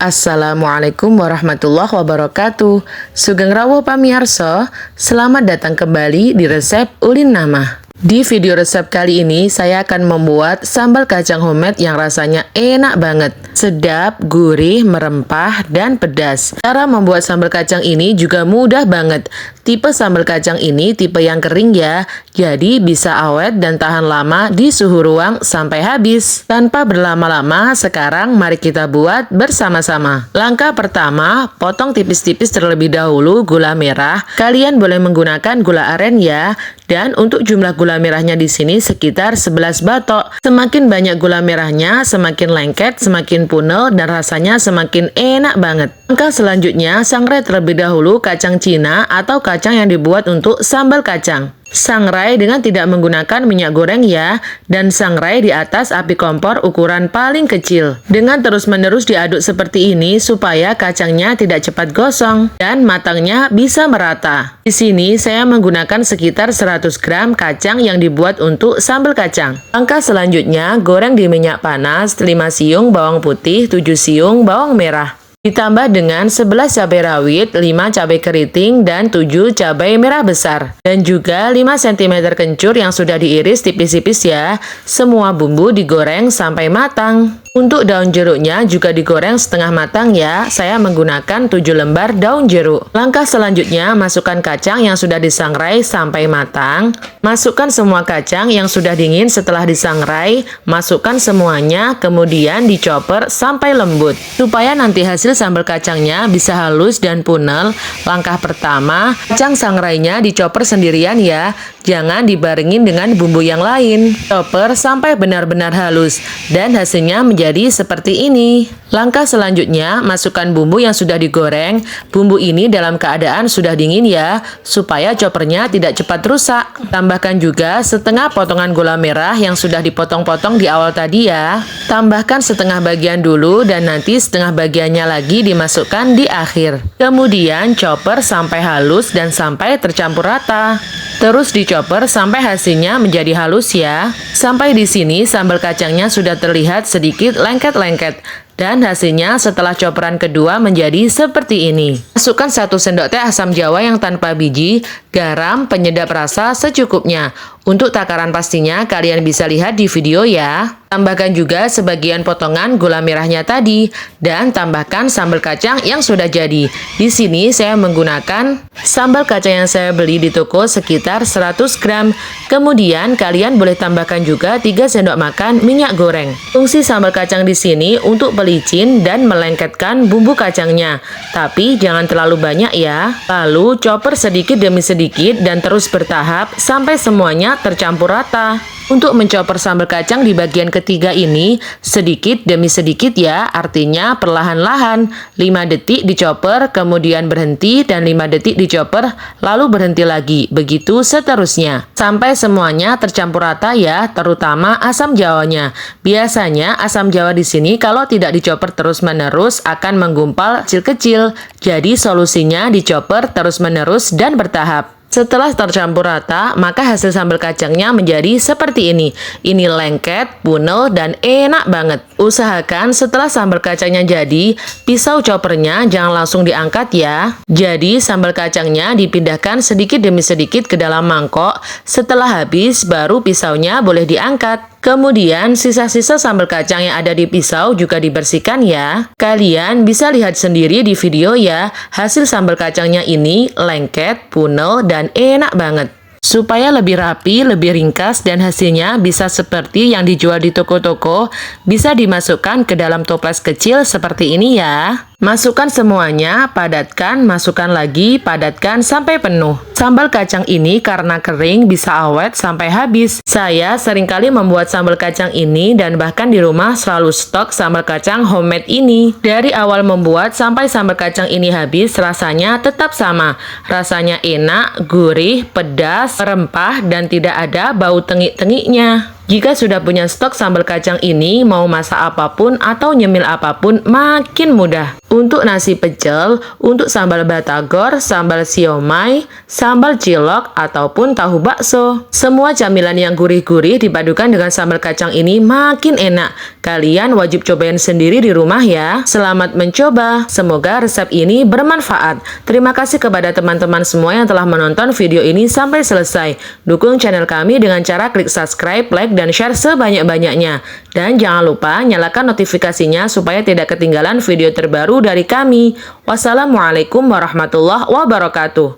Assalamualaikum warahmatullahi wabarakatuh. Sugeng rawuh pamirsa, selamat datang kembali di resep Ulin Nama. Di video resep kali ini saya akan membuat sambal kacang homemade yang rasanya enak banget, sedap, gurih, merempah, dan pedas. Cara membuat sambal kacang ini juga mudah banget. Tipe sambal kacang ini tipe yang kering ya, jadi bisa awet dan tahan lama di suhu ruang sampai habis. Tanpa berlama-lama, sekarang mari kita buat bersama-sama. Langkah pertama, potong tipis-tipis terlebih dahulu gula merah. Kalian boleh menggunakan gula aren ya. Dan untuk jumlah gula merahnya di sini sekitar 11 batok. Semakin banyak gula merahnya, semakin lengket, semakin punel, dan rasanya semakin enak banget. Langkah selanjutnya, sangrai terlebih dahulu kacang Cina atau kacang yang dibuat untuk sambal kacang. Sangrai dengan tidak menggunakan minyak goreng ya, dan sangrai di atas api kompor ukuran paling kecil. Dengan terus-menerus diaduk seperti ini supaya kacangnya tidak cepat gosong dan matangnya bisa merata. Di sini saya menggunakan sekitar 100 gram kacang yang dibuat untuk sambal kacang. Langkah selanjutnya, goreng di minyak panas 5 siung bawang putih, 7 siung bawang merah. Ditambah dengan 11 cabai rawit, 5 cabai keriting, dan 7 cabai merah besar. Dan juga 5 cm kencur yang sudah diiris tipis-tipis ya. Semua bumbu digoreng sampai matang. Untuk daun jeruknya juga digoreng setengah matang ya. Saya menggunakan 7 lembar daun jeruk. Langkah selanjutnya, masukkan kacang yang sudah disangrai sampai matang. Masukkan semua kacang yang sudah dingin setelah disangrai. Masukkan semuanya, kemudian dicoper sampai lembut. Supaya nanti hasil sambal kacangnya bisa halus dan punel, langkah pertama, kacang sangrainya dicoper sendirian ya, jangan dibarengin dengan bumbu yang lain. Chopper sampai benar-benar halus dan hasilnya menjadi seperti ini. Langkah selanjutnya, masukkan bumbu yang sudah digoreng. Bumbu ini dalam keadaan sudah dingin ya, supaya choppernya tidak cepat rusak. Tambahkan juga setengah potongan gula merah yang sudah dipotong-potong di awal tadi ya. Tambahkan setengah bagian dulu dan nanti setengah bagiannya lagi dimasukkan di akhir. Kemudian chopper sampai halus dan sampai tercampur rata. Terus dicoper sampai hasilnya menjadi halus ya. Sampai di sini sambal kacangnya sudah terlihat sedikit lengket-lengket. Dan hasilnya setelah coperan kedua menjadi seperti ini. Masukkan 1 sendok teh asam jawa yang tanpa biji, garam, penyedap rasa secukupnya. Untuk takaran pastinya kalian bisa lihat di video ya. Tambahkan juga sebagian potongan gula merahnya tadi dan tambahkan sambal kacang yang sudah jadi. Di sini saya menggunakan sambal kacang yang saya beli di toko sekitar 100 gram. Kemudian kalian boleh tambahkan juga 3 sendok makan minyak goreng. Fungsi sambal kacang di sini untuk pelicin dan melengketkan bumbu kacangnya. Tapi jangan terlalu banyak ya. Lalu chopper sedikit demi sedikit dan terus bertahap sampai semuanya tercampur rata. Untuk mencoper sambal kacang di bagian ketiga ini, sedikit demi sedikit ya, artinya perlahan-lahan. 5 detik dicoper, kemudian berhenti, dan 5 detik dicoper, lalu berhenti lagi. Begitu seterusnya. Sampai semuanya tercampur rata ya, terutama asam jawanya. Biasanya asam jawa di sini kalau tidak dicoper terus-menerus akan menggumpal kecil-kecil. Jadi solusinya dicoper terus-menerus dan bertahap. Setelah tercampur rata, maka hasil sambal kacangnya menjadi seperti ini. Ini lengket, punel, dan enak banget. Usahakan setelah sambal kacangnya jadi, pisau choppernya jangan langsung diangkat ya. Jadi sambal kacangnya dipindahkan sedikit demi sedikit ke dalam mangkok. Setelah habis, baru pisaunya boleh diangkat. Kemudian sisa-sisa sambal kacang yang ada di pisau juga dibersihkan ya. Kalian bisa lihat sendiri di video ya, hasil sambal kacangnya ini lengket, punel, dan enak banget. Supaya lebih rapi, lebih ringkas, dan hasilnya bisa seperti yang dijual di toko-toko, bisa dimasukkan ke dalam toples kecil seperti ini ya. Masukkan semuanya, padatkan, masukkan lagi, padatkan sampai penuh. Sambal kacang ini karena kering bisa awet sampai habis. Saya seringkali membuat sambal kacang ini dan bahkan di rumah selalu stok sambal kacang homemade ini. Dari awal membuat sampai sambal kacang ini habis, rasanya tetap sama. Rasanya enak, gurih, pedas, rempah, dan tidak ada bau tengik-tengiknya. Jika sudah punya stok sambal kacang ini, mau masak apapun atau nyemil apapun makin mudah. Untuk nasi pecel, untuk sambal batagor, sambal siomay, sambal cilok, ataupun tahu bakso. Semua camilan yang gurih-gurih dipadukan dengan sambal kacang ini makin enak. Kalian wajib cobain sendiri di rumah ya. Selamat mencoba. Semoga resep ini bermanfaat. Terima kasih kepada teman-teman semua yang telah menonton video ini sampai selesai. Dukung channel kami dengan cara klik subscribe, like, dan share sebanyak-banyaknya. Dan jangan lupa nyalakan notifikasinya supaya tidak ketinggalan video terbaru dari kami. Wassalamualaikum warahmatullahi wabarakatuh.